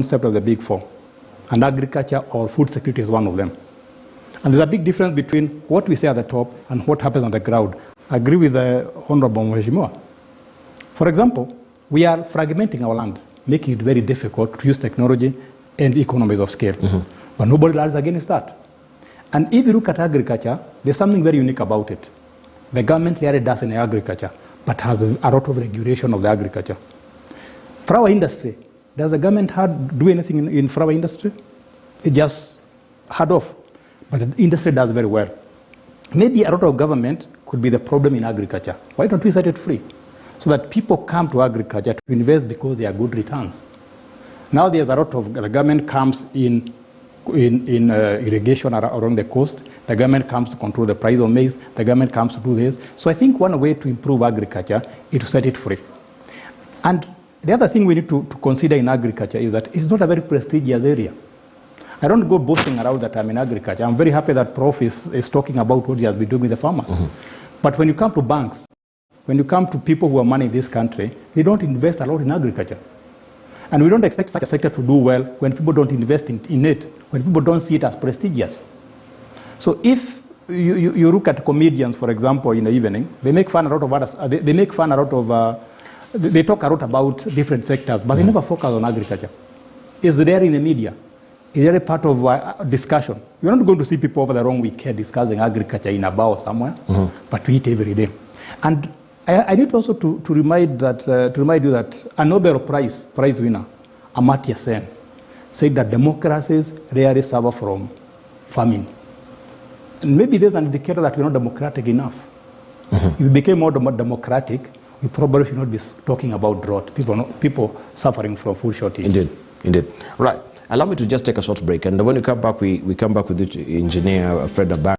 concept of the big four, and agriculture or food security is one of them. And there's a big difference between what we say at the top and what happens on the ground. I agree with the Honorable Mheshimiwa. For example, we are fragmenting our land, making it very difficult to use technology and economies of scale. But nobody lies against that. And if you look at agriculture, there's something very unique about it. The government really does in agriculture, but has a lot of regulation of the agriculture. For our industry, does the government do anything in for our industry? It just hard off. But the industry does very well. Maybe a lot of government could be the problem in agriculture. Why don't we set it free? So that people come to agriculture to invest because they are good returns. Now there's a lot of, the government comes in irrigation around the coast. The government comes to control the price of maize. The government comes to do this. So I think one way to improve agriculture is to set it free. And the other thing we need to consider in agriculture is that it's not a very prestigious area. I don't go boasting around that I'm in agriculture. I'm very happy that Prof is talking about what he has been doing with the farmers. But when you come to banks, when you come to people who are money in this country, they don't invest a lot in agriculture. And we don't expect such a sector to do well when people don't invest in it, when people don't see it as prestigious. So if you look at comedians, for example, in the evening, they make fun a lot of others. They make fun a lot of, they talk a lot about different sectors, but they never focus on agriculture. Is there in the media? Is there a part of discussion? You're not going to see people over the wrong weekend discussing agriculture in a bar somewhere, but we eat every day. And I need also to remind you that a Nobel Prize winner, Amartya Sen, said that democracies rarely suffer from famine. And maybe there's an indicator that we're not democratic enough. If we became more democratic, we probably should not be talking about drought. People suffering from food shortage. Indeed. Right. Allow me to just take a short break, and when we come back, we come back with the engineer Fred Abad.